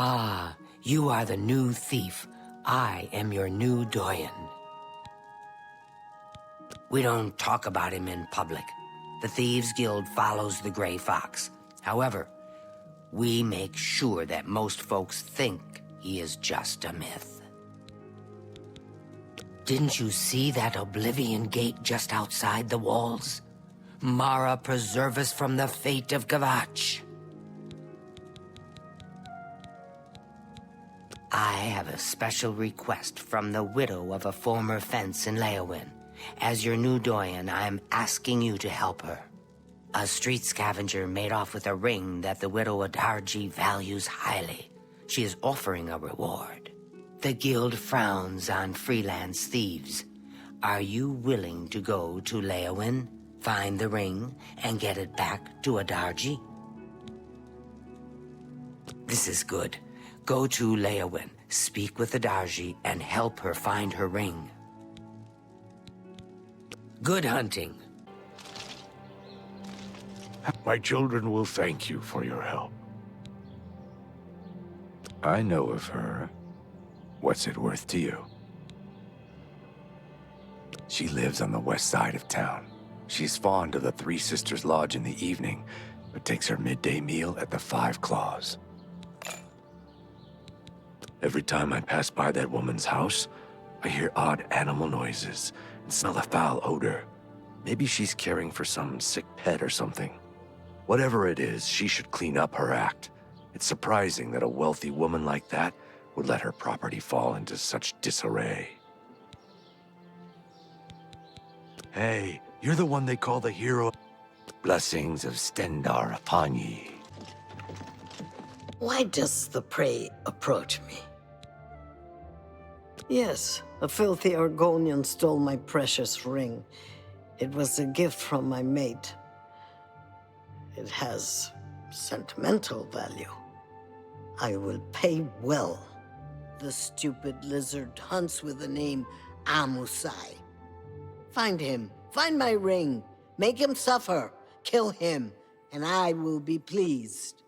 Ah, you are the new thief. I am your new doyen. We don't talk about him in public. The Thieves Guild follows the Gray Fox. However, we make sure that most folks think he is just a myth. Didn't you see that Oblivion gate just outside the walls? Mara preserve us from the fate of Kvatch. I have a special request from the widow of a former fence in Leowin. As your new doyen, I am asking you to help her. A street scavenger made off with a ring that the widow Adarji values highly. She is offering a reward. The guild frowns on freelance thieves. Are you willing to go to Leowin, find the ring, and get it back to Adarji? This is good. Go to Leowin, speak with Adarji, and help her find her ring. Good hunting. My children will thank you for your help. I know of her. What's it worth to you? She lives on the west side of town. She's fond of the Three Sisters Lodge in the evening, but takes her midday meal at the Five Claws. Every time I pass by that woman's house, I hear odd animal noises and smell a foul odor. Maybe she's caring for some sick pet or something. Whatever it is, she should clean up her act. It's surprising that a wealthy woman like that would let her property fall into such disarray. Hey, you're the one they call the hero. Blessings of Stendar upon ye. Why does the prey approach me? Yes, a filthy Argonian stole my precious ring. It was a gift from my mate. It has sentimental value. I will pay well. The stupid lizard hunts with the name Amusai. Find him. Find my ring. Make him suffer. Kill him, and I will be pleased.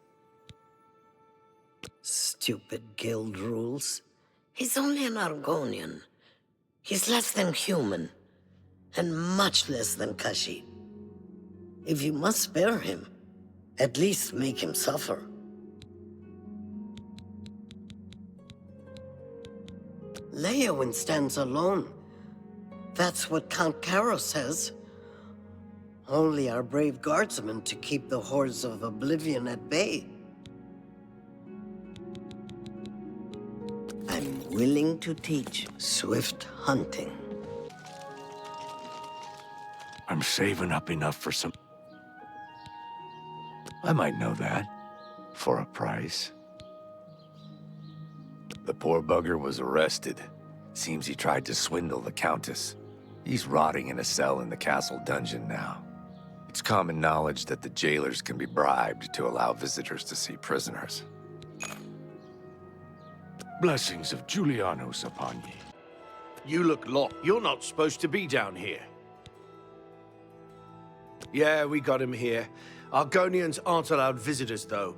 Stupid guild rules. He's only an Argonian. He's less than human, and much less than Kashi. If you must spare him, at least make him suffer. Leowin stands alone. That's what Count Caro says. Only our brave guardsmen to keep the hordes of Oblivion at bay. I'm willing to teach swift hunting. I'm saving up enough for some... I might know that. For a price. The poor bugger was arrested. Seems he tried to swindle the Countess. He's rotting in a cell in the castle dungeon now. It's common knowledge that the jailers can be bribed to allow visitors to see prisoners. Blessings of Julianos upon ye. You look lost. You're not supposed to be down here. Yeah, we got him here. Argonians aren't allowed visitors, though.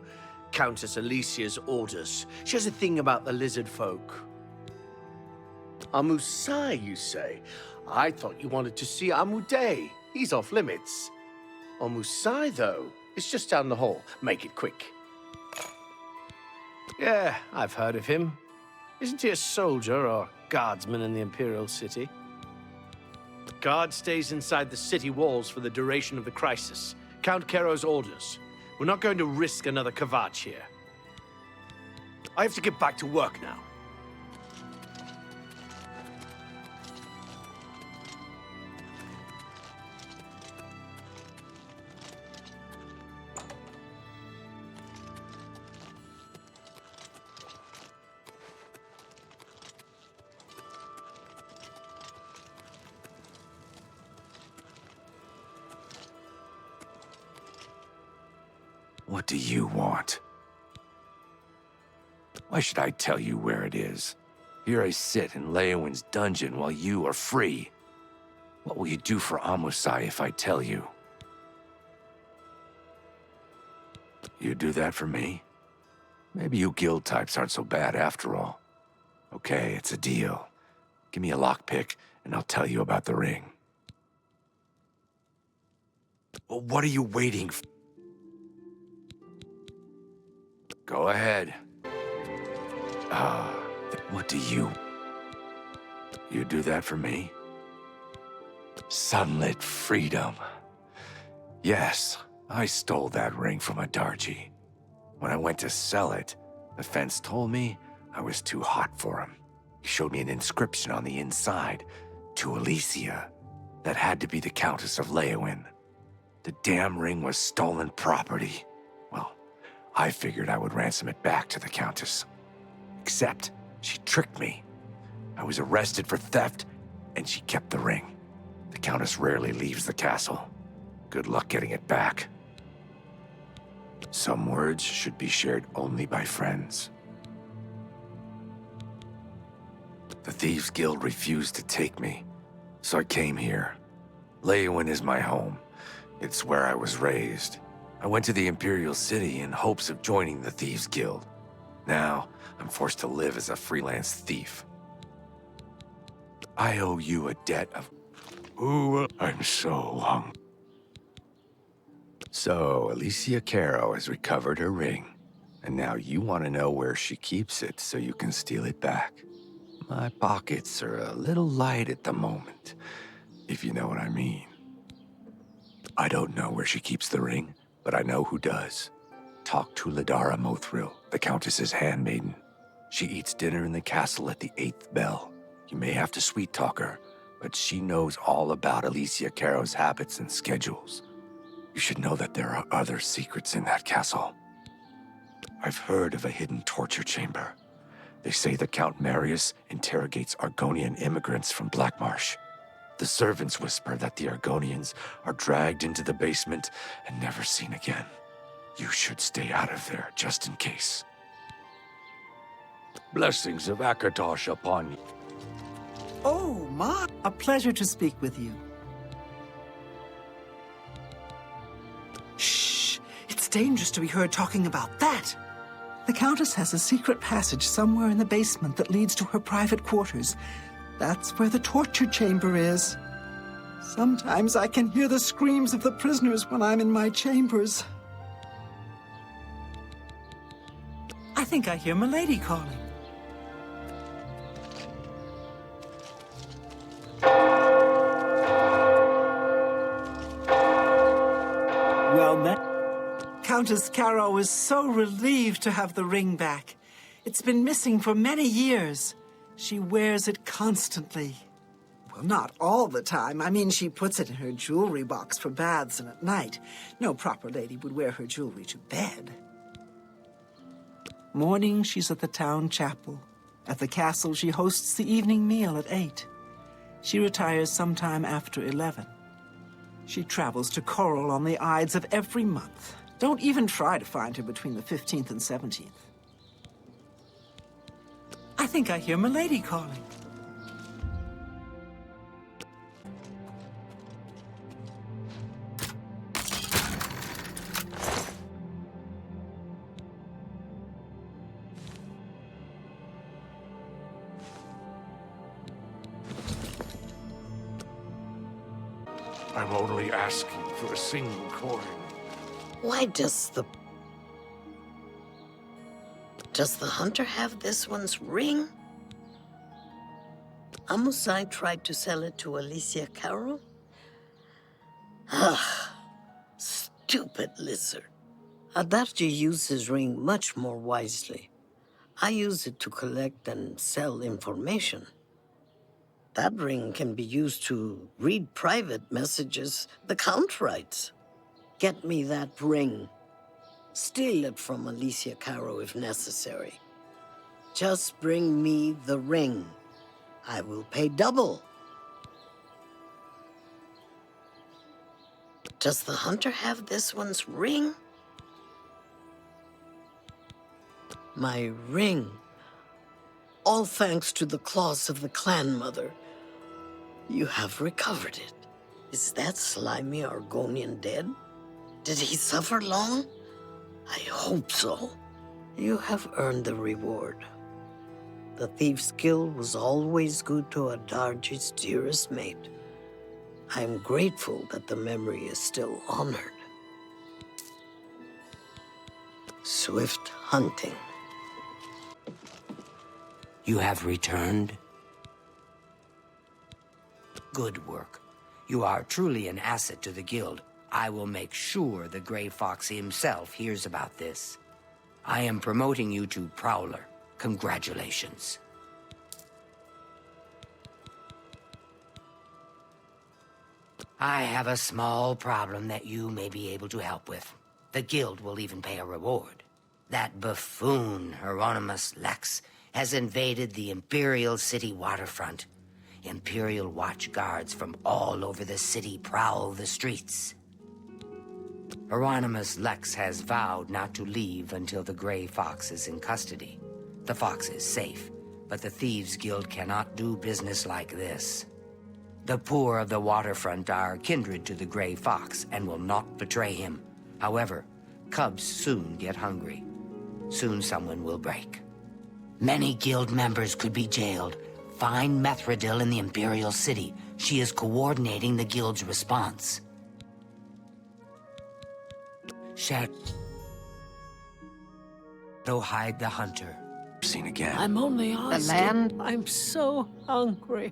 Countess Alicia's orders. She has a thing about the lizard folk. Amusai, you say? I thought you wanted to see Amuday. He's off limits. Amusai, though, is just down the hall. Make it quick. Yeah, I've heard of him. Isn't he a soldier or guardsman in the Imperial City? Guard stays inside the city walls for the duration of the crisis. Count Caro's orders. We're not going to risk another Kvatch here. I have to get back to work now. What do you want? Why should I tell you where it is? Here I sit in Leowin's dungeon while you are free. What will you do for Amusai if I tell you? You do that for me? Maybe you guild types aren't so bad after all. Okay, it's a deal. Give me a lockpick, and I'll tell you about the ring. Well, what are you waiting for? Go ahead. What do you... You do that for me? Sunlit freedom. Yes, I stole that ring from a Darji. When I went to sell it, the fence told me I was too hot for him. He showed me an inscription on the inside, to Alicia. That had to be the Countess of Leowin. The damn ring was stolen property. Well, I figured I would ransom it back to the Countess. Except, she tricked me. I was arrested for theft, and she kept the ring. The Countess rarely leaves the castle. Good luck getting it back. Some words should be shared only by friends. The Thieves' Guild refused to take me, so I came here. Leowin is my home. It's where I was raised. I went to the Imperial City in hopes of joining the Thieves' Guild. Now, I'm forced to live as a freelance thief. I owe you a debt of... Ooh, I'm so hungry. So, Alicia Caro has recovered her ring, and now you want to know where she keeps it so you can steal it back. My pockets are a little light at the moment, if you know what I mean. I don't know where she keeps the ring, but I know who does. Talk to Ladara Mothril, the Countess's handmaiden. She eats dinner in the castle at the 8th bell. You may have to sweet-talk her, but she knows all about Alicia Caro's habits and schedules. You should know that there are other secrets in that castle. I've heard of a hidden torture chamber. They say that Count Marius interrogates Argonian immigrants from Blackmarsh. The servants whisper that the Argonians are dragged into the basement and never seen again. You should stay out of there, just in case. Blessings of Akatosh upon you. Oh, Ma! A pleasure to speak with you. Shh! It's dangerous to be heard talking about that! The Countess has a secret passage somewhere in the basement that leads to her private quarters. That's where the torture chamber is. Sometimes I can hear the screams of the prisoners when I'm in my chambers. I think I hear Milady calling. Well met. Countess Caro is so relieved to have the ring back. It's been missing for many years. She wears it constantly. Well, not all the time. I mean, she puts it in her jewelry box for baths and at night. No proper lady would wear her jewelry to bed. Morning, she's at the town chapel. At the castle, she hosts the evening meal at 8. She retires sometime after 11. She travels to Coral on the Ides of every month. Don't even try to find her between the 15th and 17th. I think I hear Milady calling. I'm only asking for a single coin. Why does the hunter have this one's ring? Amusai tried to sell it to Alicia Caro? Ah, stupid lizard. Adarji used his ring much more wisely. I use it to collect and sell information. That ring can be used to read private messages the Count writes. Get me that ring. Steal it from Alicia Caro if necessary. Just bring me the ring. I will pay double. Does the hunter have this one's ring? My ring. All thanks to the claws of the clan mother. You have recovered it. Is that slimy Argonian dead? Did he suffer long? I hope so. You have earned the reward. The Thief's Guild was always good to Adarji's dearest mate. I am grateful that the memory is still honored. Swift hunting. You have returned? Good work. You are truly an asset to the guild. I will make sure the Grey Fox himself hears about this. I am promoting you to Prowler. Congratulations. I have a small problem that you may be able to help with. The guild will even pay a reward. That buffoon, Hieronymus Lex, has invaded the Imperial City waterfront. Imperial watch guards from all over the city prowl the streets. Hieronymus Lex has vowed not to leave until the Grey Fox is in custody. The fox is safe, but the Thieves' Guild cannot do business like this. The poor of the waterfront are kindred to the Grey Fox and will not betray him. However, cubs soon get hungry. Soon someone will break. Many guild members could be jailed. Find Methridil in the Imperial City. She is coordinating the guild's response. Shadow hide the hunter. Seen again. I'm only asking. The land? I'm so hungry.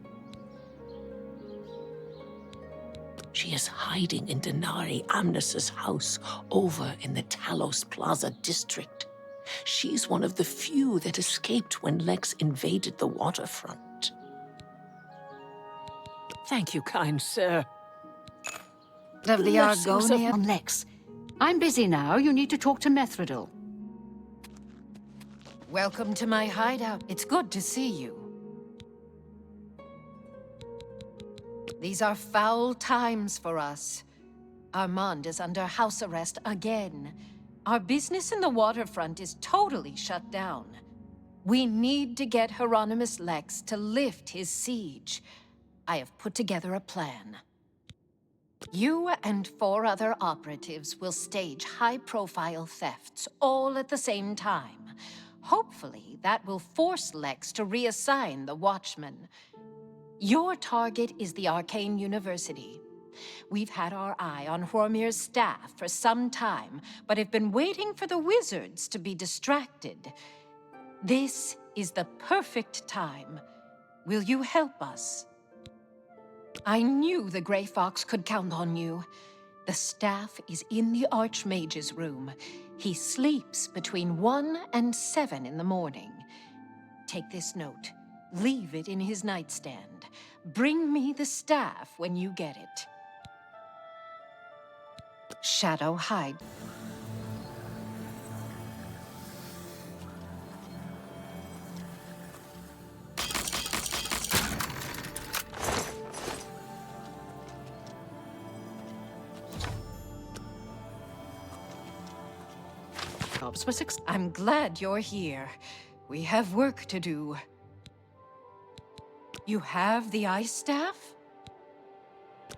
She is hiding in Denari Amnes's house over in the Talos Plaza district. She's one of the few that escaped when Lex invaded the waterfront. Thank you, kind sir. Of the Blessings of- Argonian Lex. I'm busy now. You need to talk to Methridil. Welcome to my hideout. It's good to see you. These are foul times for us. Armand is under house arrest again. Our business in the waterfront is totally shut down. We need to get Hieronymus Lex to lift his siege. I have put together a plan. You and 4 other operatives will stage high-profile thefts all at the same time. Hopefully, that will force Lex to reassign the Watchmen. Your target is the Arcane University. We've had our eye on Hormir's staff for some time, but have been waiting for the wizards to be distracted. This is the perfect time. Will you help us? I knew the Grey Fox could count on you. The staff is in the Archmage's room. He sleeps between 1 and 7 in the morning. Take this note. Leave it in his nightstand. Bring me the staff when you get it. Shadow hide. I'm glad you're here. We have work to do. You have the ice staff?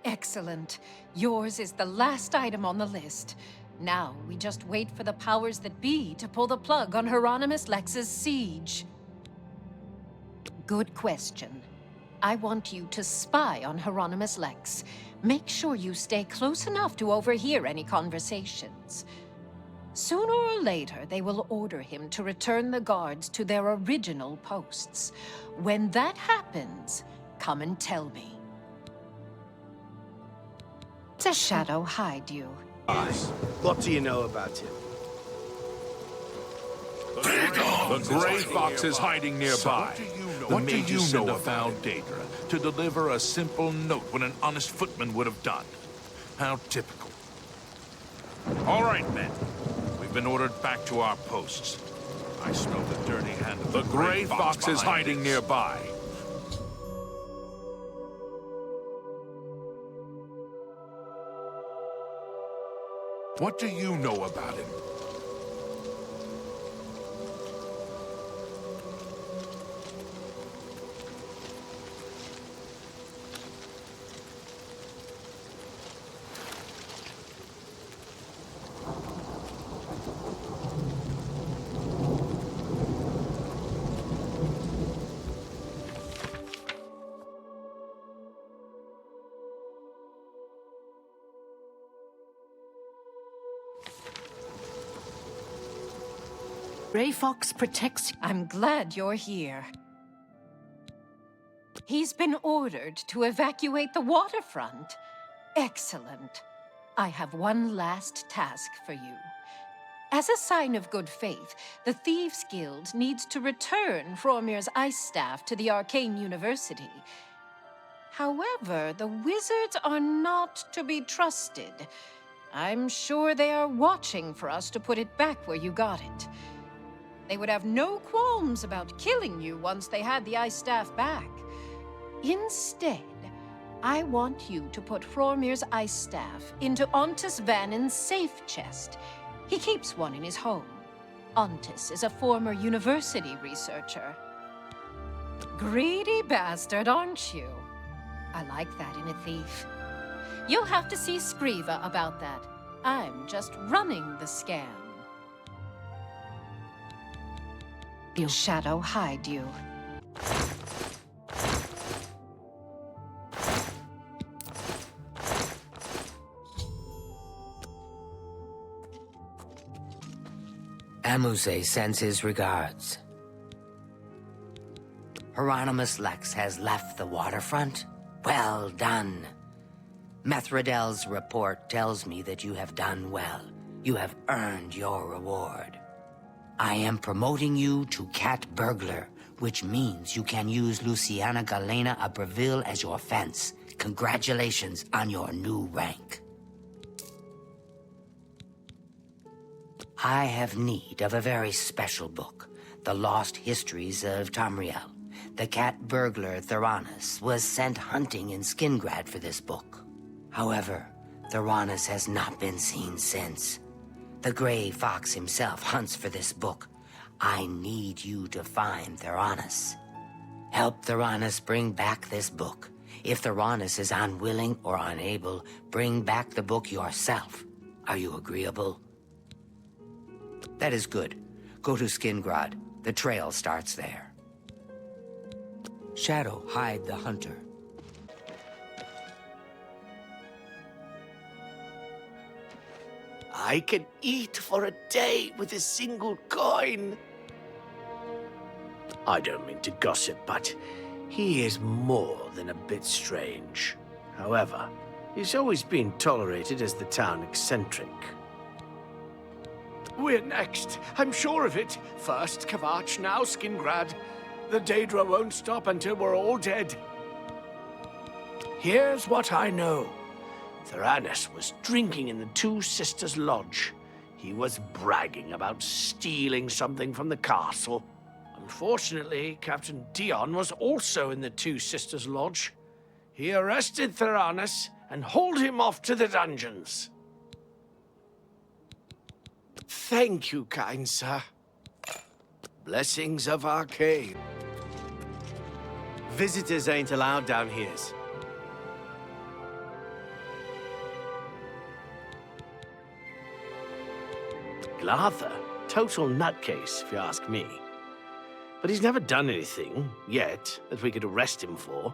Excellent. Yours is the last item on the list. Now, we just wait for the powers that be to pull the plug on Hieronymus Lex's siege. Good question. I want you to spy on Hieronymus Lex. Make sure you stay close enough to overhear any conversations. Sooner or later, they will order him to return the guards to their original posts. When that happens, come and tell me. The shadow hide you. What do you know about him? The Grey Fox is hiding nearby. What do you know about Daedra to deliver a simple note when an honest footman would have done? How typical. All right, men. We've been ordered back to our posts. I smell the dirty hand of the Grey Fox is hiding nearby. What do you know about him? Gray Fox protects... I'm glad you're here. He's been ordered to evacuate the waterfront. Excellent. I have one last task for you. As a sign of good faith, the Thieves' Guild needs to return Fromir's ice staff to the Arcane University. However, the wizards are not to be trusted. I'm sure they are watching for us to put it back where you got it. They would have no qualms about killing you once they had the ice staff back. Instead, I want you to put Fromir's ice staff into Ontus Vannin's safe chest. He keeps one in his home. Ontus is a former university researcher. Greedy bastard, aren't you? I like that in a thief. You'll have to see Skriva about that. I'm just running the scam. Will Shadow hide you? Amuse sends his regards. Hieronymus Lex has left the waterfront? Well done. Methradel's report tells me that you have done well. You have earned your reward. I am promoting you to Cat Burglar, which means you can use Luciana Galena Abreville as your fence. Congratulations on your new rank. I have need of a very special book, The Lost Histories of Tamriel. The cat burglar Theranos was sent hunting in Skingrad for this book. However, Theranos has not been seen since. The Gray Fox himself hunts for this book. I need you to find Theranos. Help Theranos bring back this book. If Theranos is unwilling or unable, bring back the book yourself. Are you agreeable? That is good. Go to Skingrad. The trail starts there. Shadow, hide the hunter. I can eat for a day with a single coin. I don't mean to gossip, but he is more than a bit strange. However, he's always been tolerated as the town eccentric. We're next. I'm sure of it. First Kavach, now Skingrad. The Daedra won't stop until we're all dead. Here's what I know. Theranos was drinking in the Two Sisters Lodge. He was bragging about stealing something from the castle. Unfortunately, Captain Dion was also in the Two Sisters Lodge. He arrested Theranos and hauled him off to the dungeons. Thank you, kind sir. Blessings of Arcane. Visitors ain't allowed down here. Glather, total nutcase, if you ask me. But he's never done anything, yet, that we could arrest him for.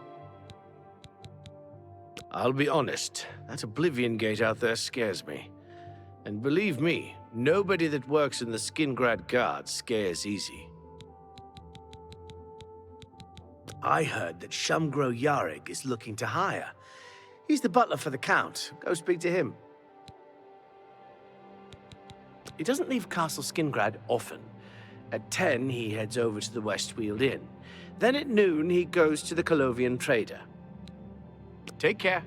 I'll be honest, that Oblivion gate out there scares me. And believe me, nobody that works in the Skingrad Guard scares easy. I heard that Shumgro Yarig is looking to hire. He's the butler for the Count. Go speak to him. He doesn't leave Castle Skingrad often. At 10, he heads over to the Westweald Inn. Then at noon, he goes to the Colovian Trader. Take care.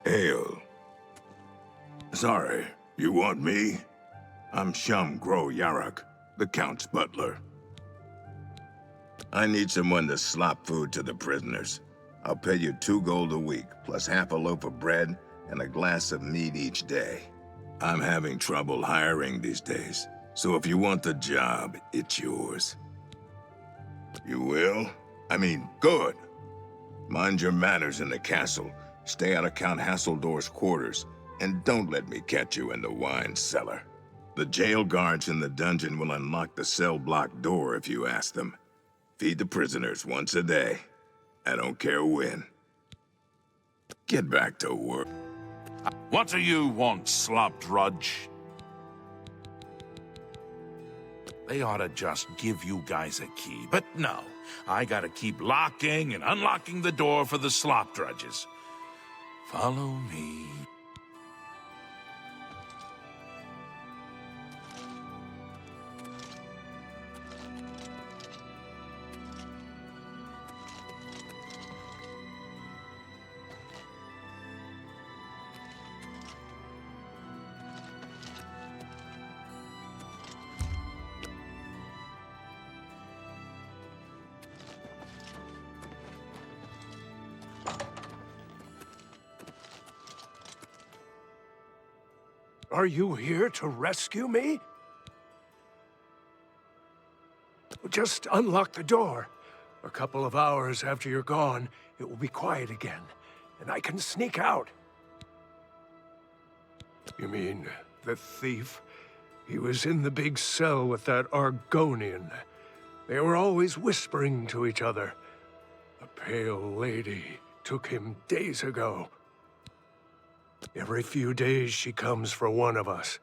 Hail. Sorry, you want me? I'm Shumgro Yarak, the Count's butler. I need someone to slop food to the prisoners. I'll pay you 2 gold a week, plus half a loaf of bread and a glass of mead each day. I'm having trouble hiring these days, so if you want the job, it's yours. You will? I mean, good. Mind your manners in the castle. Stay out of Count Hasseldorf's quarters, and don't let me catch you in the wine cellar. The jail guards in the dungeon will unlock the cell block door if you ask them. Feed the prisoners once a day. I don't care when. Get back to work. What do you want, slop drudge? They ought to just give you guys a key. But no, I gotta keep locking and unlocking the door for the slop drudges. Follow me. Are you here to rescue me? Just unlock the door. A couple of hours after you're gone, it will be quiet again, and I can sneak out. You mean the thief? He was in the big cell with that Argonian. They were always whispering to each other. The Pale Lady took him days ago. Every few days she comes for one of us.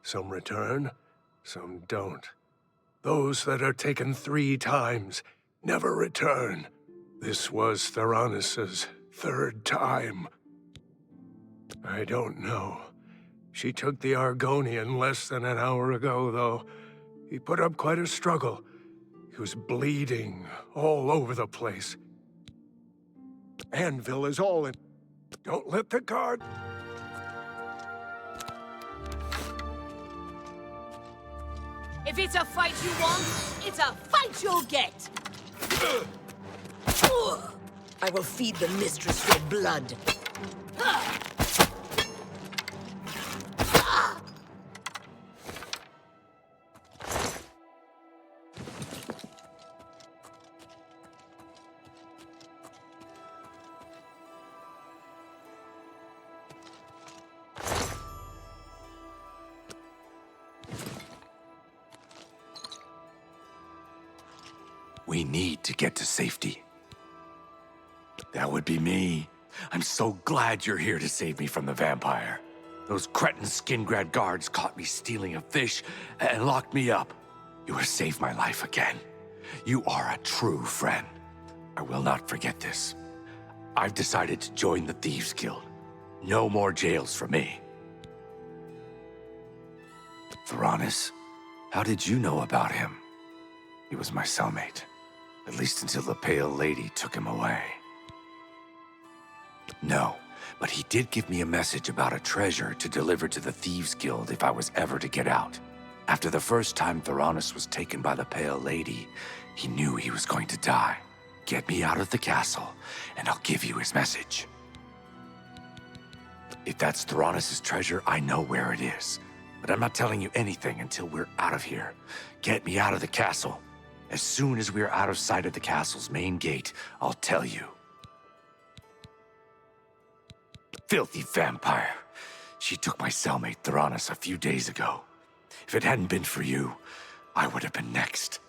Some return, some don't. Those that are taken 3 times never return. This was Theranis's 3rd time. I don't know. She took the Argonian less than an hour ago, though. He put up quite a struggle. He was bleeding all over the place. Anvil is all in. Don't let the guard... If it's a fight you want, it's a fight you'll get! I will feed the mistress your blood. We need to get to safety. That would be me. I'm so glad you're here to save me from the vampire. Those cretin Skingrad guards caught me stealing a fish and locked me up. You have saved my life again. You are a true friend. I will not forget this. I've decided to join the Thieves Guild. No more jails for me. Theranis, how did you know about him? He was my cellmate. At least until the Pale Lady took him away. No, but he did give me a message about a treasure to deliver to the Thieves Guild if I was ever to get out. After the first time Theranis was taken by the Pale Lady, he knew he was going to die. Get me out of the castle, and I'll give you his message. If that's Theranis' treasure, I know where it is. But I'm not telling you anything until we're out of here. Get me out of the castle. As soon as we're out of sight of the castle's main gate, I'll tell you. Filthy vampire. She took my cellmate Theranis a few days ago. If it hadn't been for you, I would have been next.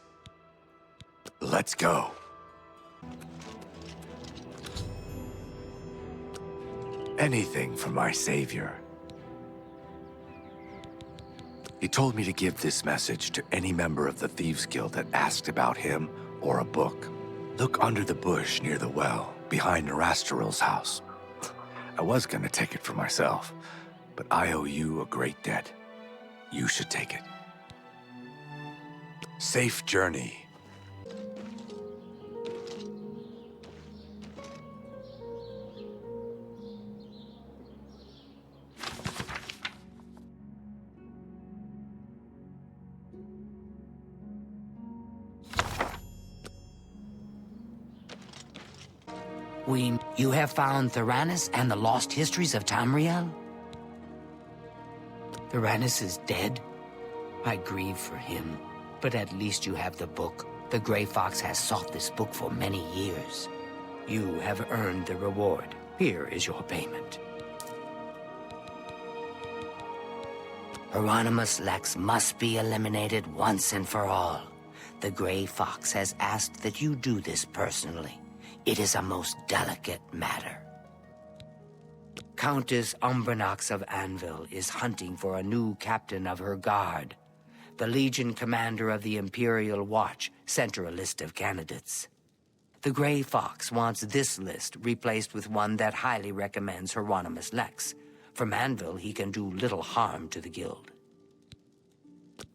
Let's go. Anything for my savior. He told me to give this message to any member of the Thieves Guild that asked about him or a book. Look under the bush near the well, behind Nerastarel's house. I was gonna take it for myself, but I owe you a great debt. You should take it. Safe journey. You have found Theranis and the lost histories of Tamriel? Theranis is dead? I grieve for him, but at least you have the book. The Grey Fox has sought this book for many years. You have earned the reward. Here is your payment. Hieronymus Lex must be eliminated once and for all. The Grey Fox has asked that you do this personally. It is a most delicate matter. Countess Umbranox of Anvil is hunting for a new captain of her guard. The Legion commander of the Imperial Watch sent her a list of candidates. The Grey Fox wants this list replaced with one that highly recommends Hieronymus Lex. From Anvil, he can do little harm to the guild.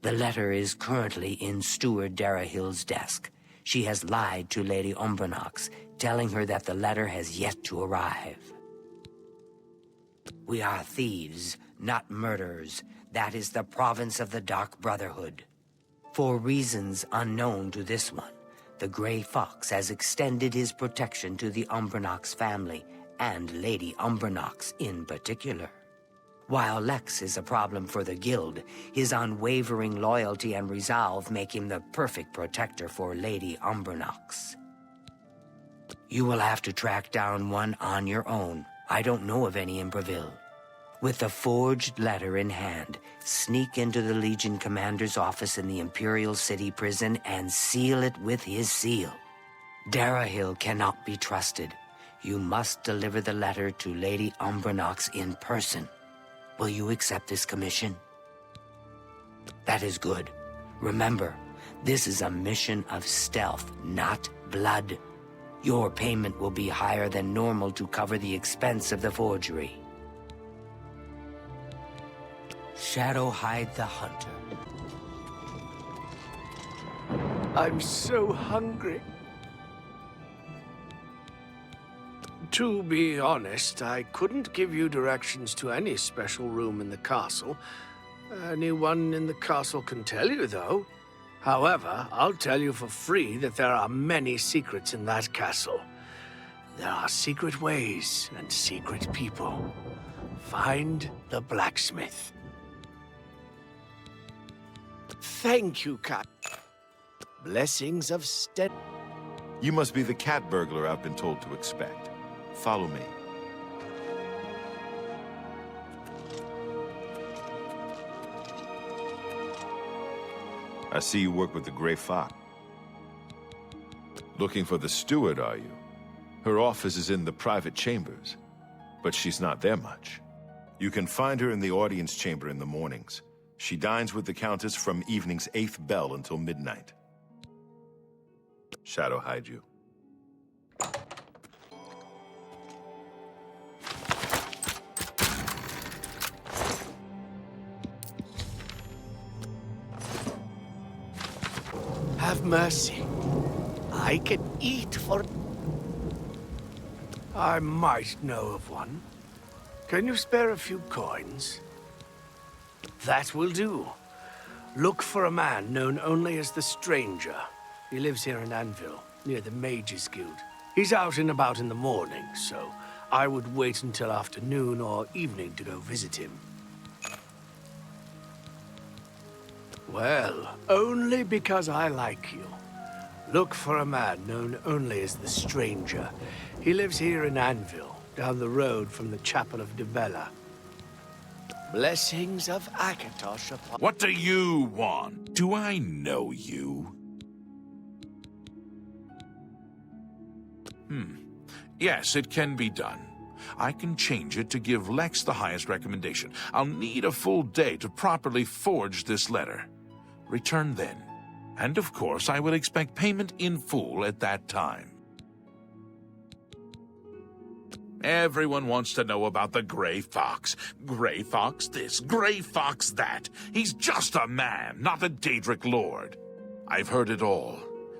The letter is currently in Steward Darahill's desk. She has lied to Lady Umbranox, telling her that the letter has yet to arrive. We are thieves, not murderers. That is the province of the Dark Brotherhood. For reasons unknown to this one, the Grey Fox has extended his protection to the Umbranox family, and Lady Umbranox in particular. While Lex is a problem for the guild, his unwavering loyalty and resolve make him the perfect protector for Lady Umbranox. You will have to track down one on your own. I don't know of any in Breville. With the forged letter in hand, sneak into the Legion commander's office in the Imperial City prison and seal it with his seal. Darahill cannot be trusted. You must deliver the letter to Lady Umbranox in person. Will you accept this commission? That is good. Remember, this is a mission of stealth, not blood. Your payment will be higher than normal to cover the expense of the forgery. Shadowhide the Hunter. I'm so hungry. To be honest, I couldn't give you directions to any special room in the castle. Anyone in the castle can tell you, though. However, I'll tell you for free that there are many secrets in that castle. There are secret ways and secret people. Find the blacksmith. Thank you, Cat. Blessings of stead. You must be the cat burglar I've been told to expect. Follow me. I see you work with the Grey Fox. Looking for the steward, are you? Her office is in the private chambers, but she's not there much. You can find her in the audience chamber in the mornings. She dines with the Countess from evening's 8th bell until midnight. Shadowhide you. Have mercy. I can eat for... I might know of one. Can you spare a few coins? That will do. Look for a man known only as the Stranger. He lives here in Anvil, near the Mages Guild. He's out and about in the morning, so I would wait until afternoon or evening to go visit him. Well, only because I like you. Look for a man known only as the Stranger. He lives here in Anvil, down the road from the Chapel of Dibella. Blessings of Akatosh upon... What do you want? Do I know you? Yes, it can be done. I can change it to give Lex the highest recommendation. I'll need a full day to properly forge this letter. Return then. And of course, I will expect payment in full at that time. Everyone wants to know about the Grey Fox. Grey Fox this, Grey Fox that. He's just a man, not a Daedric lord. I've heard it all.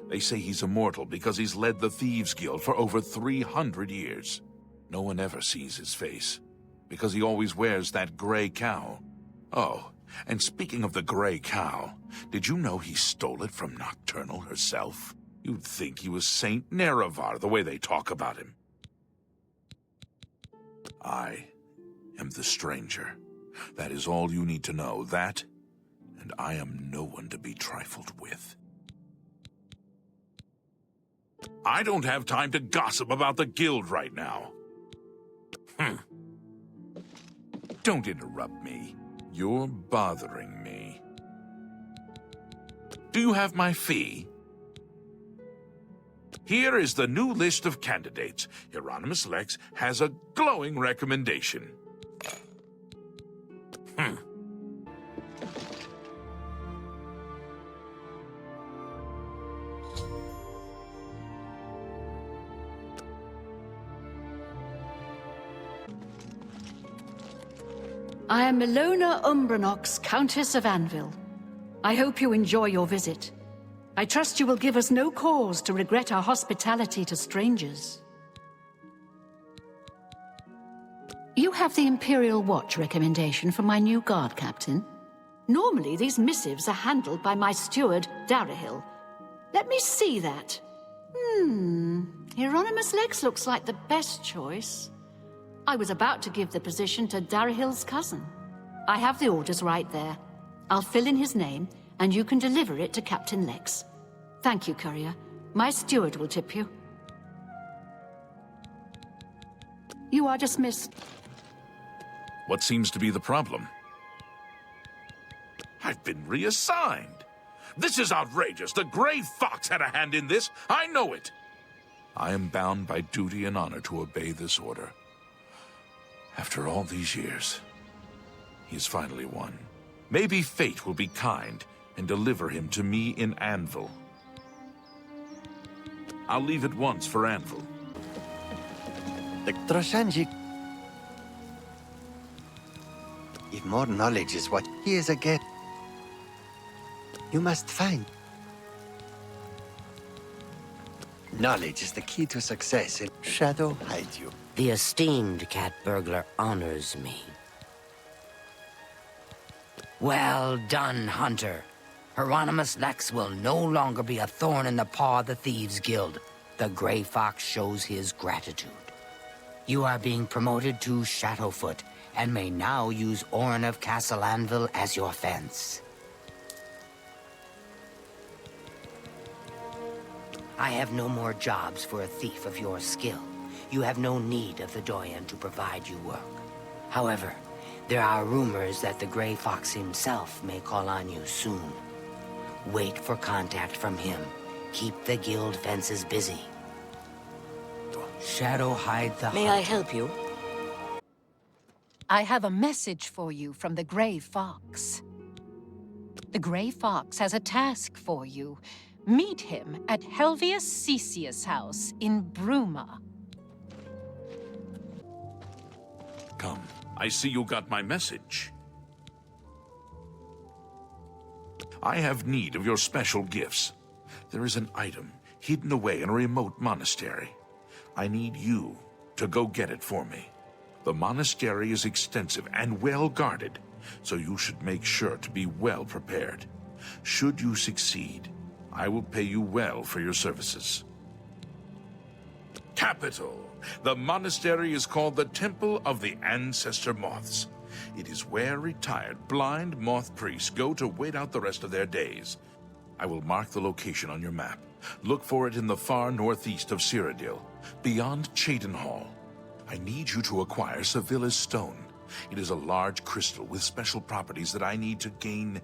They say he's immortal because he's led the Thieves Guild for over 300 years. No one ever sees his face, because he always wears that gray cowl. Oh, and speaking of the gray cowl, did you know he stole it from Nocturnal herself? You'd think he was Saint Nerevar, the way they talk about him. I am the Stranger. That is all you need to know, that, and I am no one to be trifled with. I don't have time to gossip about the guild right now. Don't interrupt me. You're bothering me. Do you have my fee? Here is the new list of candidates. Hieronymus Lex has a glowing recommendation. I am Ilona Umbranox, Countess of Anvil. I hope you enjoy your visit. I trust you will give us no cause to regret our hospitality to strangers. You have the Imperial Watch recommendation for my new guard captain. Normally, these missives are handled by my steward, Darahil. Let me see that. Hieronymus Lex looks like the best choice. I was about to give the position to Darahil's cousin. I have the orders right there. I'll fill in his name, and you can deliver it to Captain Lex. Thank you, courier. My steward will tip you. You are dismissed. What seems to be the problem? I've been reassigned. This is outrageous. The Grey Fox had a hand in this. I know it. I am bound by duty and honor to obey this order. After all these years, he's finally won. Maybe fate will be kind and deliver him to me in Anvil. I'll leave at once for Anvil. If more knowledge is what he is again, you must find. Knowledge is the key to success, and shadow hides you. The esteemed cat burglar honors me. Well done, Hunter. Hieronymus Lex will no longer be a thorn in the paw of the Thieves' Guild. The Grey Fox shows his gratitude. You are being promoted to Shadowfoot, and may now use Orin of Castle Anvil as your fence. I have no more jobs for a thief of your skill. You have no need of the Doyen to provide you work. However, there are rumors that the Grey Fox himself may call on you soon. Wait for contact from him. Keep the guild fences busy. Shadow hide the May I help you? I have a message for you from the Grey Fox. The Grey Fox has a task for you. Meet him at Helvius Cecius' house in Bruma. Come, I see you got my message. I have need of your special gifts. There is an item hidden away in a remote monastery. I need you to go get it for me. The monastery is extensive and well guarded, so you should make sure to be well prepared. Should you succeed, I will pay you well for your services. Capital! The monastery is called the Temple of the Ancestor Moths. It is where retired blind moth priests go to wait out the rest of their days. I will mark the location on your map. Look for it in the far northeast of Cyrodiil, beyond Cheydinhall. I need you to acquire Sevilla's Stone. It is a large crystal with special properties that I need to gain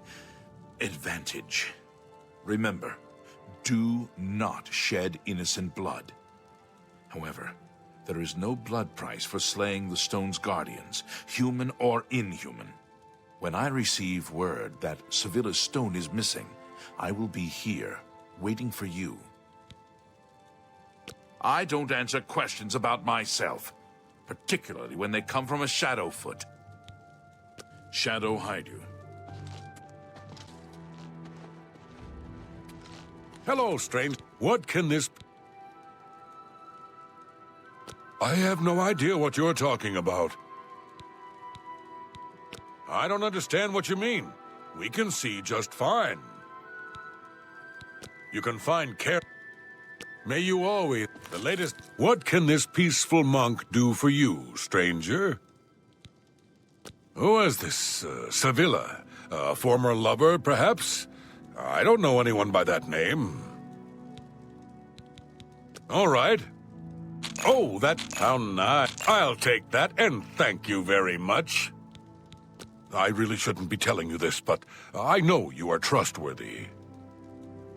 advantage. Remember, do not shed innocent blood. However, there is no blood price for slaying the stone's guardians, human or inhuman. When I receive word that Sevilla's Stone is missing, I will be here, waiting for you. I don't answer questions about myself, particularly when they come from a Shadowfoot. Shadow hide you. Hello, strange. What can this... I have no idea what you're talking about. I don't understand what you mean. We can see just fine. You can find care... May you always... The latest... What can this peaceful monk do for you, stranger? Who is this, Sevilla? A former lover, perhaps? I don't know anyone by that name. All right. Oh, how nice. I'll take that, and thank you very much. I really shouldn't be telling you this, but I know you are trustworthy.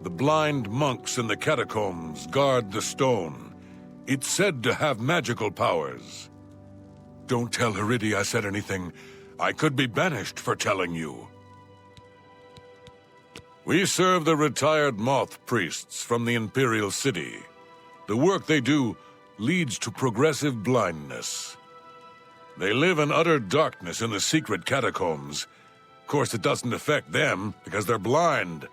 The blind monks in the catacombs guard the stone. It's said to have magical powers. Don't tell Heridi I said anything. I could be banished for telling you. We serve the retired moth priests from the Imperial City. The work they do leads to progressive blindness. They live in utter darkness in the secret catacombs. Of course, it doesn't affect them, because they're blind.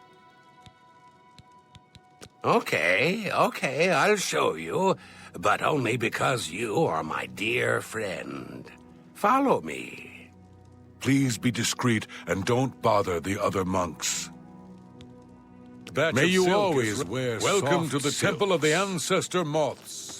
Okay, I'll show you. But only because you are my dear friend. Follow me. Please be discreet and don't bother the other monks. May you always wear Welcome to the Temple of the Ancestor Moths.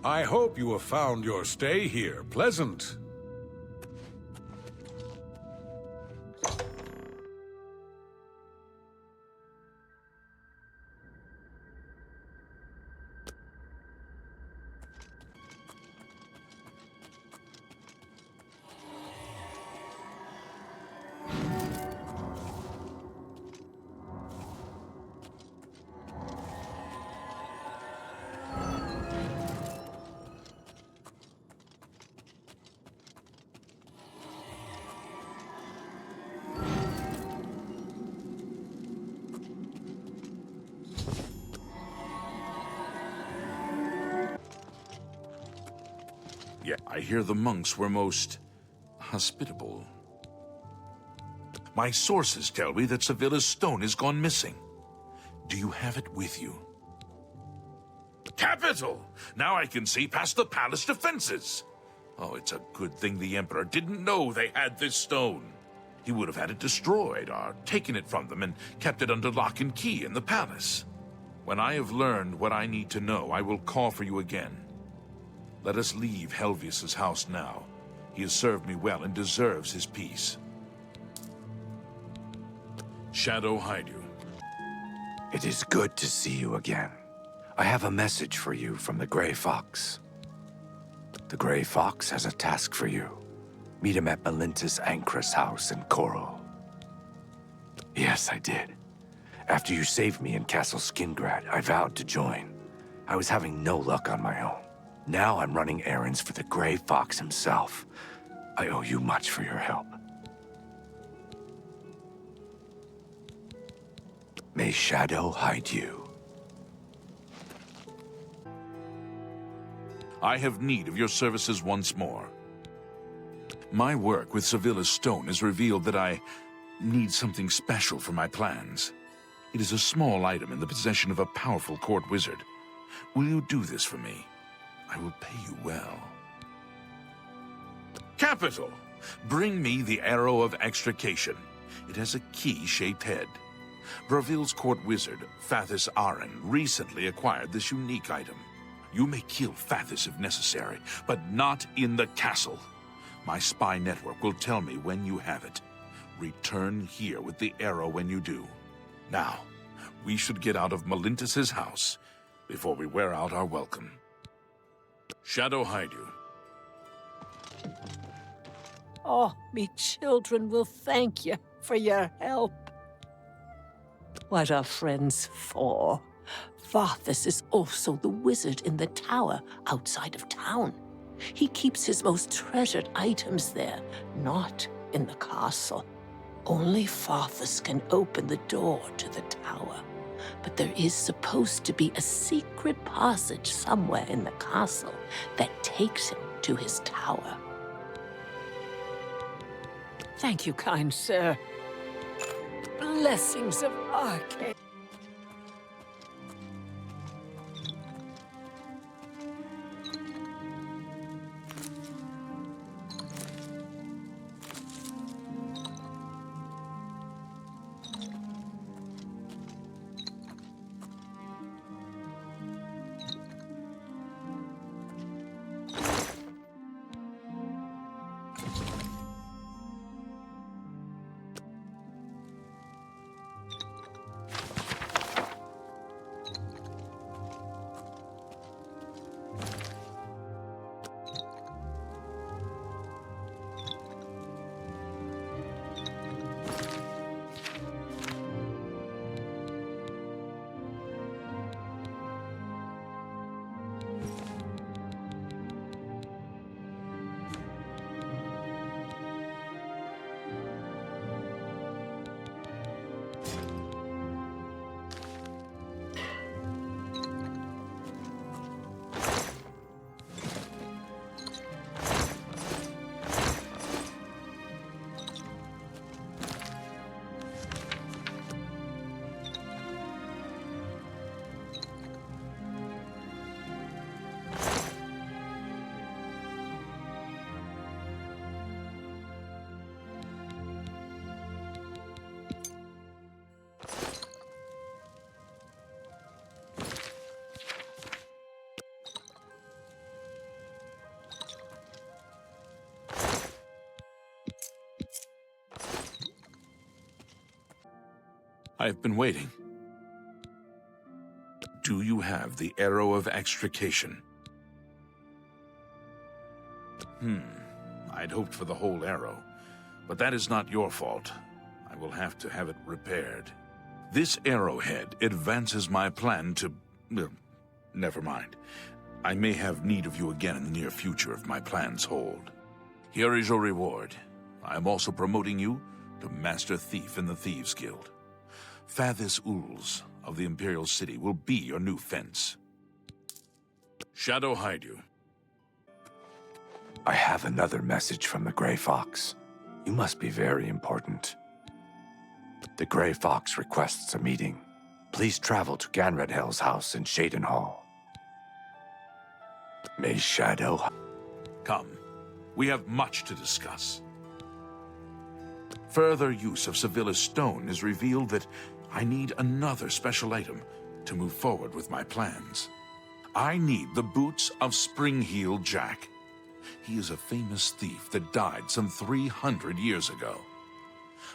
I hope you have found your stay here pleasant. Yeah, I hear the monks were most hospitable. My sources tell me that Sevilla's stone has gone missing. Do you have it with you? Capital! Now I can see past the palace defenses. Oh, it's a good thing the Emperor didn't know they had this stone. He would have had it destroyed or taken it from them and kept it under lock and key in the palace. When I have learned what I need to know, I will call for you again. Let us leave Helvius's house now. He has served me well and deserves his peace. Shadow hide you. It is good to see you again. I have a message for you from the Grey Fox. The Grey Fox has a task for you. Meet him at Melintus Ancra's house in Coral. Yes, I did. After you saved me in Castle Skingrad, I vowed to join. I was having no luck on my own. Now I'm running errands for the Grey Fox himself. I owe you much for your help. May Shadow hide you. I have need of your services once more. My work with Sevilla's stone has revealed that I need something special for my plans. It is a small item in the possession of a powerful court wizard. Will you do this for me? I will pay you well. Capital! Bring me the Arrow of Extrication. It has a key-shaped head. Braville's court wizard, Fathis Aren, recently acquired this unique item. You may kill Fathis if necessary, but not in the castle. My spy network will tell me when you have it. Return here with the arrow when you do. Now, we should get out of Melintus's house before we wear out our welcome. Shadow hide you. Oh, me children will thank you for your help. What are friends for? Fathis is also the wizard in the tower outside of town. He keeps his most treasured items there, not in the castle. Only Fathis can open the door to the tower. But there is supposed to be a secret passage somewhere in the castle that takes him to his tower. Thank you, kind sir. Blessings of Arcane. I've been waiting. Do you have the arrow of extrication? I'd hoped for the whole arrow, but that is not your fault. I will have to have it repaired. This arrowhead advances my plan to... never mind. I may have need of you again in the near future if my plans hold. Here is your reward. I am also promoting you to Master Thief in the Thieves' Guild. Fathis Uls of the Imperial City will be your new fence. Shadow hide you. I have another message from the Grey Fox. You must be very important. The Grey Fox requests a meeting. Please travel to Ganredhel's house in Shaden Hall. May Shadow... Come. We have much to discuss. Further use of Sevilla's stone has revealed that I need another special item to move forward with my plans. I need the boots of Springheel Jack. He is a famous thief that died some 300 years ago.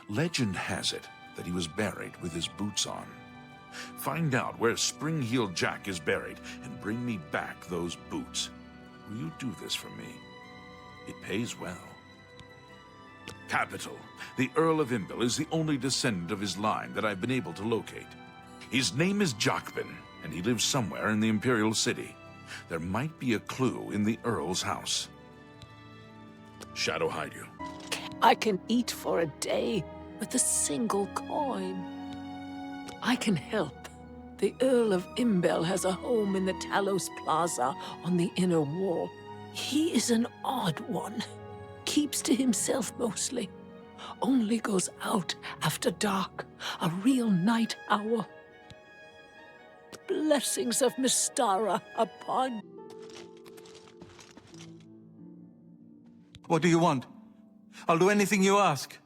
Legend has it that he was buried with his boots on. Find out where Springheel Jack is buried and bring me back those boots. Will you do this for me? It pays well. Capital. The Earl of Imbil is the only descendant of his line that I've been able to locate. His name is Jacqueline, and he lives somewhere in the Imperial City. There might be a clue in the Earl's house. Shadow hide you. I can eat for a day with a single coin. I can help. The Earl of Imbel has a home in the Talos Plaza on the inner wall. He is an odd one. Keeps to himself mostly. Only goes out after dark. A real night owl. Blessings of Mystara upon... What do you want? I'll do anything you ask.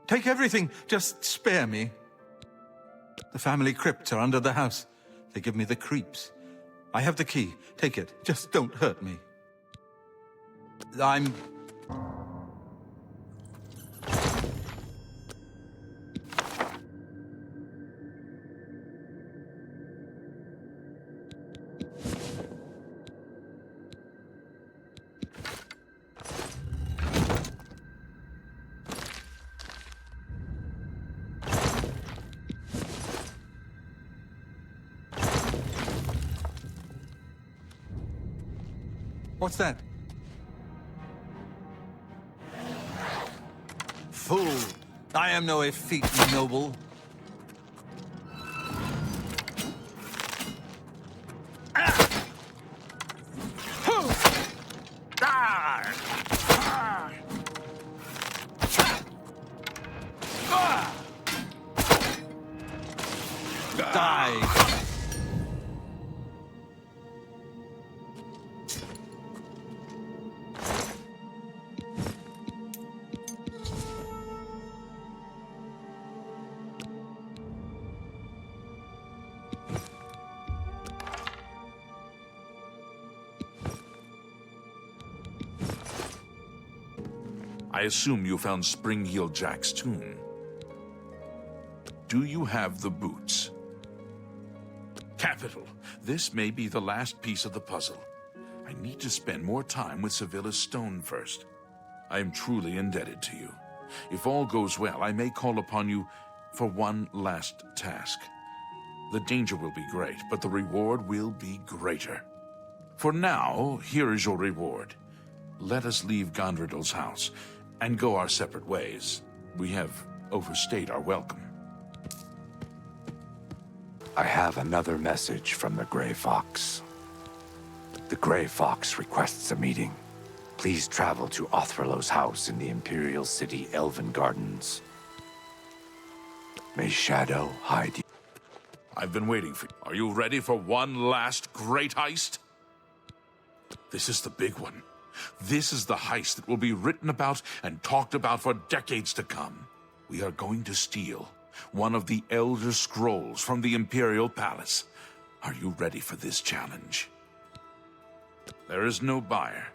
Take everything, just spare me. The family crypts are under the house. They give me the creeps. I have the key. Take it. Just don't hurt me. I'm... What's that? Fool! I am no effete noble. I assume you found Spring-Heel Jack's tomb. Do you have the boots? Capital. This may be the last piece of the puzzle. I need to spend more time with Sevilla's stone first. I am truly indebted to you. If all goes well, I may call upon you for one last task. The danger will be great, but the reward will be greater. For now, here is your reward. Let us leave Gondredal's house and go our separate ways. We have overstayed our welcome. I have another message from the Grey Fox. The Grey Fox requests a meeting. Please travel to Othralo's house in the Imperial City Elven Gardens. May Shadow hide you. I've been waiting for you. Are you ready for one last great heist? This is the big one. This is the heist that will be written about and talked about for decades to come. We are going to steal one of the Elder Scrolls from the Imperial Palace. Are you ready for this challenge? There is no buyer.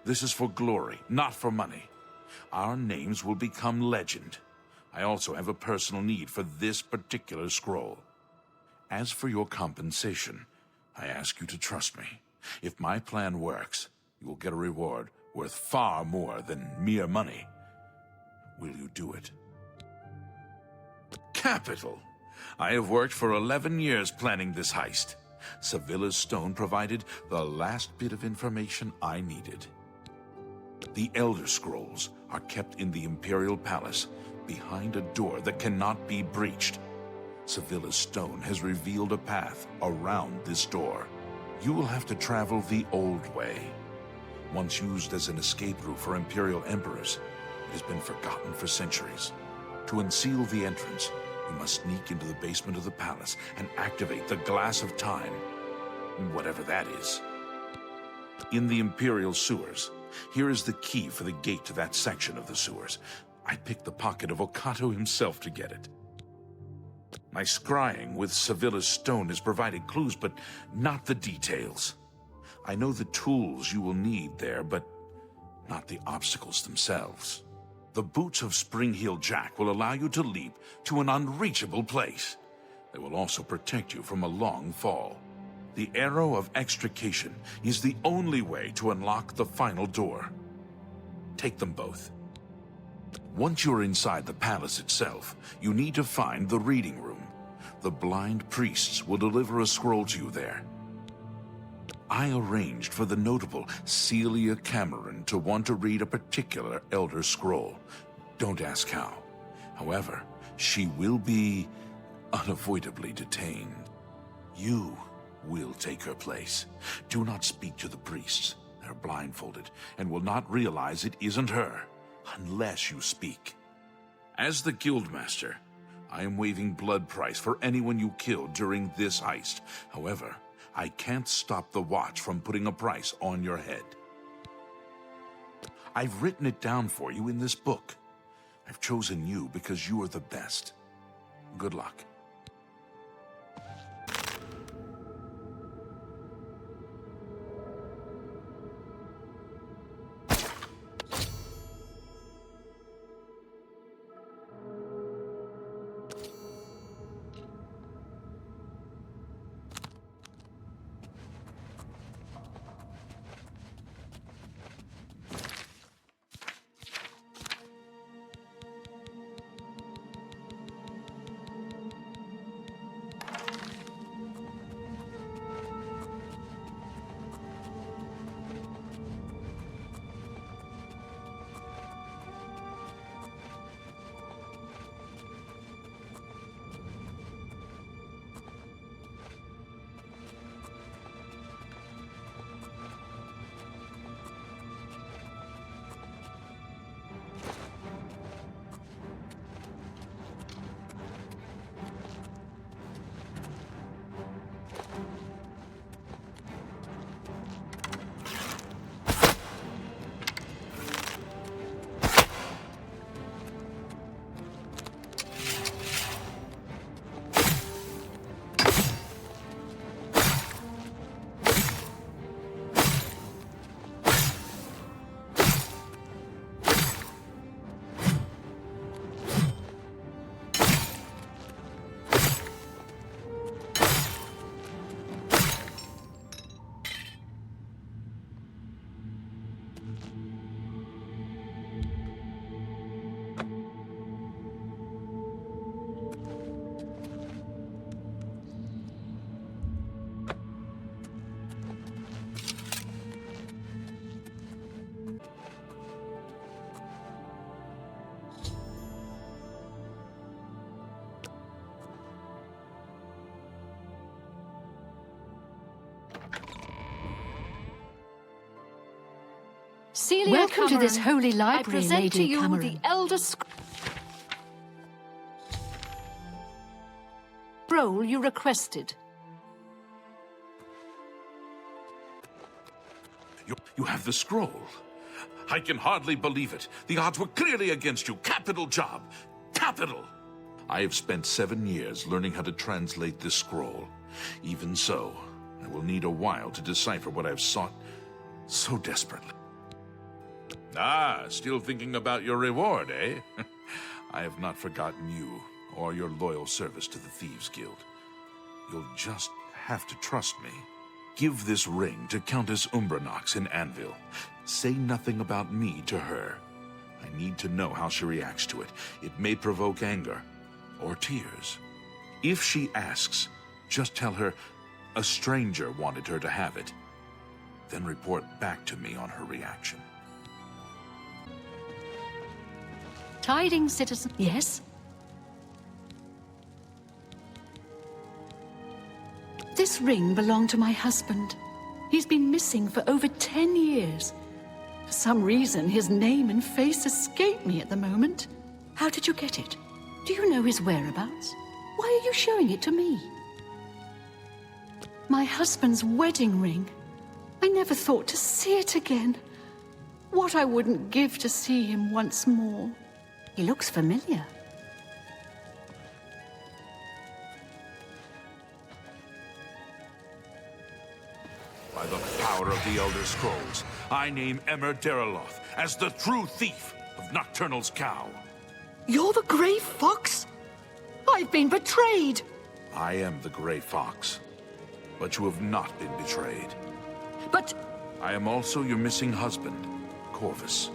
This is for glory, not for money. Our names will become legend. I also have a personal need for this particular scroll. As for your compensation, I ask you to trust me. If my plan works, you will get a reward worth far more than mere money. Will you do it? Capital! I have worked for 11 years planning this heist. Sevilla's stone provided the last bit of information I needed. The Elder Scrolls are kept in the Imperial Palace, behind a door that cannot be breached. Sevilla's stone has revealed a path around this door. You will have to travel the old way. Once used as an escape route for Imperial Emperors, it has been forgotten for centuries. To unseal the entrance, you must sneak into the basement of the palace and activate the Glass of Time, whatever that is. In the Imperial sewers, here is the key for the gate to that section of the sewers. I picked the pocket of Okato himself to get it. My scrying with Sevilla's stone has provided clues, but not the details. I know the tools you will need there, but not the obstacles themselves. The boots of Spring-Heel Jack will allow you to leap to an unreachable place. They will also protect you from a long fall. The arrow of extrication is the only way to unlock the final door. Take them both. Once you're inside the palace itself, you need to find the reading room. The blind priests will deliver a scroll to you there. I arranged for the notable Celia Cameron to want to read a particular Elder Scroll. Don't ask how. However, she will be unavoidably detained. You will take her place. Do not speak to the priests. They're blindfolded and will not realize it isn't her unless you speak. As the Guildmaster, I am waiving blood price for anyone you kill during this heist. However, I can't stop the Watch from putting a price on your head. I've written it down for you in this book. I've chosen you because you are the best. Good luck. Celia Welcome to this Cameron, holy library, I present Lady to you Cameron. the Elder Scroll you requested. You have the scroll. I can hardly believe it. The odds were clearly against you. Capital job. Capital! I have spent 7 years learning how to translate this scroll. Even so, I will need a while to decipher what I have sought so desperately. Ah, still thinking about your reward, eh? I have not forgotten you or your loyal service to the Thieves Guild. You'll just have to trust me. Give this ring to Countess Umbranox in Anvil. Say nothing about me to her. I need to know how she reacts to it. It may provoke anger or tears. If she asks, just tell her a stranger wanted her to have it. Then report back to me on her reaction. Tidings, citizen. Yes? This ring belonged to my husband. He's been missing for over 10 years. For some reason, his name and face escape me at the moment. How did you get it? Do you know his whereabouts? Why are you showing it to me? My husband's wedding ring. I never thought to see it again. What I wouldn't give to see him once more. He looks familiar. By the power of the Elder Scrolls, I name Emmer Deriloth as the true thief of Nocturnal's cow. You're the Grey Fox? I've been betrayed! I am the Grey Fox, but you have not been betrayed. But... I am also your missing husband, Corvus.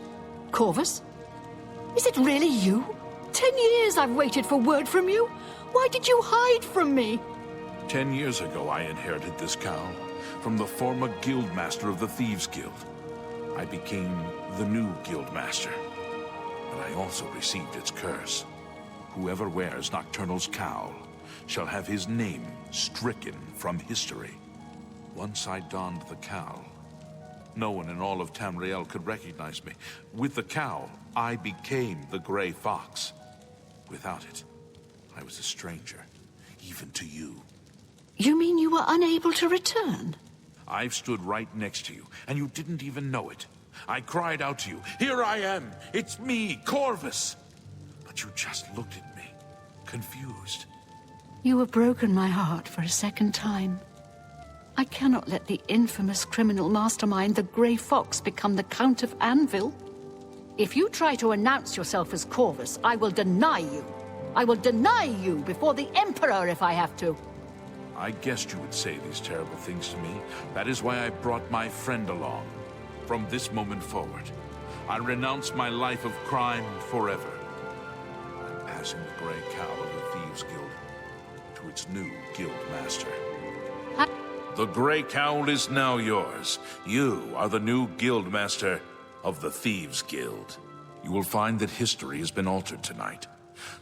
Corvus? Is it really you? 10 years I've waited for word from you. Why did you hide from me? 10 years ago, I inherited this cow from the former guildmaster of the Thieves Guild. I became the new guildmaster, but I also received its curse. Whoever wears Nocturnal's cowl shall have his name stricken from history. Once I donned the cowl, no one in all of Tamriel could recognize me. With the cowl, I became the Grey Fox. Without it, I was a stranger, even to you. You mean you were unable to return? I've stood right next to you, and you didn't even know it. I cried out to you, "Here I am! It's me, Corvus!" But you just looked at me, confused. You have broken my heart for a second time. I cannot let the infamous criminal mastermind, the Grey Fox, become the Count of Anvil. If you try to announce yourself as Corvus, I will deny you. I will deny you before the Emperor if I have to. I guessed you would say these terrible things to me. That is why I brought my friend along. From this moment forward, I renounce my life of crime forever. I'm passing the Grey Cowl of the Thieves Guild to its new guild master. The Grey Cowl is now yours. You are the new guild master of the Thieves Guild. You will find that history has been altered tonight.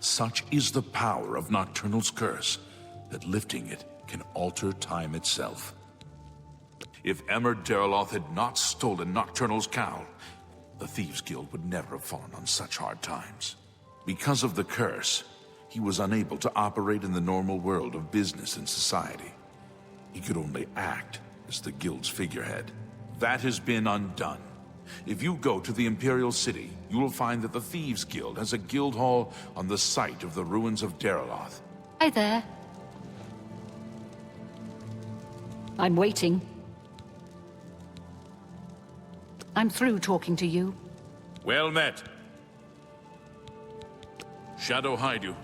Such is the power of Nocturnal's curse that lifting it can alter time itself. If Emmer Deriloth had not stolen Nocturnal's cowl, the Thieves Guild would never have fallen on such hard times. Because of the curse, he was unable to operate in the normal world of business and society. He could only act as the Guild's figurehead. That has been undone. If you go to the Imperial City, you will find that the Thieves Guild has a guild hall on the site of the ruins of Deriloth. Hi there. I'm waiting. I'm through talking to you. Well met. Shadow hide you.